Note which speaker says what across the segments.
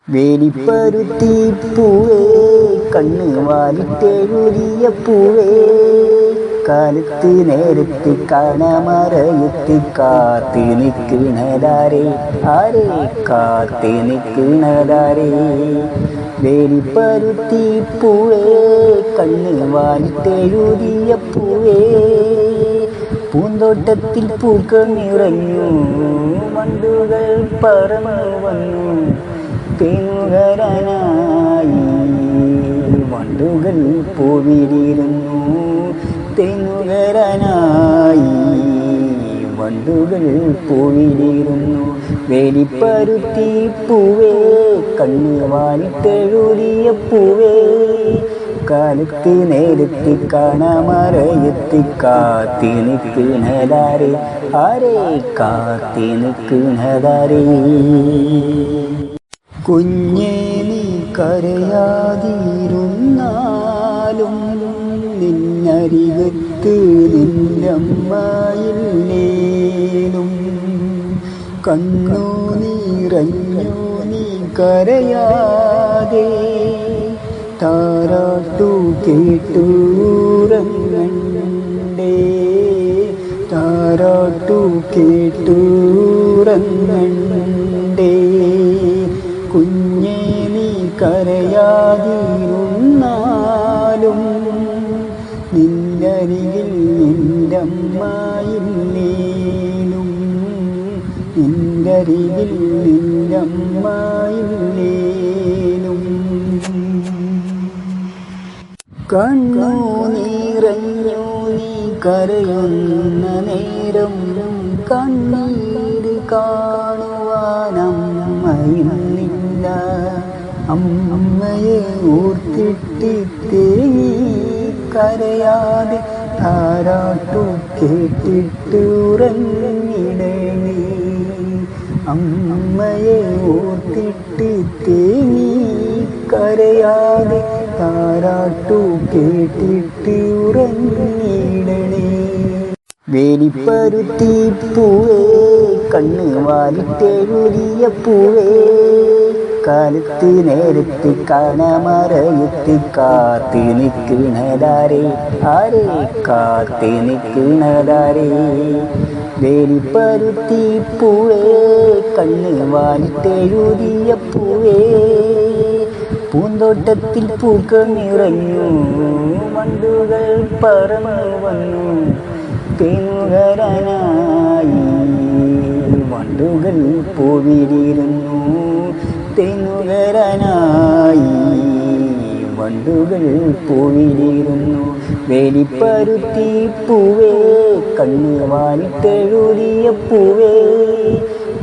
Speaker 1: വേലിപ്പരുത്തി പൂവേ കണ്ണ് വാലിട്ടെഴുതിയ പൂവേ കാലത്ത് നേരത്ത് കാണാമറയത്ത് കാത്ത് നിൽക്കുന്നതാരേ ആരേ കാത്ത് നിൽക്കുന്നതാരേ വേലിപ്പരുത്തി പൂവേ കണ്ണ് വാലിട്ടെഴുതിയ പൂവേ പൂന്തോട്ടത്തിൽ പൂക്കൾ നിറഞ്ഞു വണ്ടുകൾ പറന്നു വന്നു തേനുകരനായി വണ്ടുകൾ പൂവിലിരുന്നു തേനുകരനായി വണ്ടുകൾ പൂവിലിരുന്നു വേലിപ്പരുത്തി പൂവേ കണ്ണ് വാലിട്ടെഴുതിയ പൂവേ കാലത്ത് നേരത്ത് കാണാമറയത്ത് കാത്തി നിൽക്കുന്നതാരേ ആരേ കാത്തി നിൽക്കുന്നതാരേ കുഞ്ഞേ നീ കരയാതിരുന്നാലും നിന്നരികത്ത് നിന്നമ്മയില്ലേലും കണ്ണു നിറഞ്ഞു നീ കരയാതെ താരാട്ടു കേട്ടൂറങ്ങണ്ടേ താരാട്ടു കേട്ടൂറങ്ങണ്ടേ കുഞ്ഞേ നീ കരയാതിരുന്നാലും നിന്നരികിൽ നിൻ്റമ്മയില്ലേലും നിന്നരികിൽ നിൻ്റമ്മയില്ലേലും കണ്ണു നിറഞ്ഞു നീ കരയുന്ന നേരം കണ്ണീര് കാണുവാനമ്മയുന്നില്ല അമ്മയെ ഓർത്തിട്ട് തേങ്ങി കരയാതെ താരാട്ടു കേട്ടിട്ട് ഉറങ്ങിടണേ അമ്മയെ ഓർത്തിട്ട് തേങ്ങി കരയാതെ താരാട്ടു കേട്ടിട്ട് ഉറങ്ങിടണേ വേലിപ്പരുത്തി പൂവേ കണ്ണ് വാലിട്ടെഴുതിയ പൂവേ കാലത്ത് നേരത്ത് കാണാമറയത്ത് കാത്ത് നിൽക്കുന്നതാരേ ആരേ കാത്ത് നിൽക്കുന്നതാരേ വേലിപ്പരുത്തി പൂവേ കണ്ണ് വാലിട്ടെഴുതിയ പൂവേ പൂന്തോട്ടത്തിൽ പൂക്കൾ നിറഞ്ഞു വണ്ടുകൾ പറന്നു വന്നു തേനുകരനായി വണ്ടുകൾ പൂവിലിരുന്നു തേനുകരനായി വണ്ടുകൾ പൂവിലിരുന്നു വേലിപ്പരുത്തി പൂവേ കണ്ണ് വാലിട്ടെഴുതിയ പൂവേ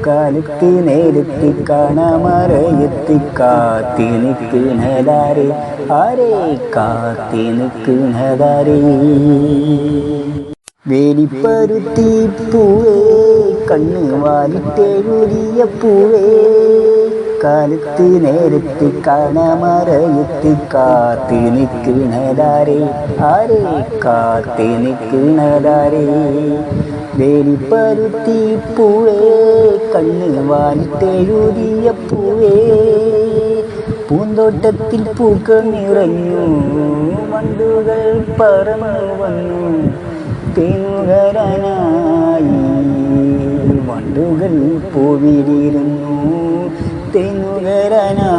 Speaker 1: കാലത്ത് നേരത്ത് കാണാമറയത്ത് കാത്തി നിൽക്കുന്നതാരേ ആരേ കാത്തി നിൽക്കുന്നതാരേ വേലിപ്പരുത്തി പൂവേ കണ്ണ് വാലിട്ടെഴുതിയ പൂവേ കാലത്ത് നേരത്ത് കാണാമറയത്ത് കാത്തി നിൽക്കുന്നതാരേ ആരേ കാത്തി നിൽക്കുന്നതാരേ വേലിപ്പരുത്തി പൂവേ കണ്ണ് വാലിട്ടെഴുതിയ പൂവേ പൂന്തോട്ടത്തിൽ പൂക്കൾ നിറഞ്ഞു വണ്ടുകൾ പറന്നു വന്നു തേനുകരനായി വണ്ടുകൾ പൂവിലിരുന്നു തേനുകരനായി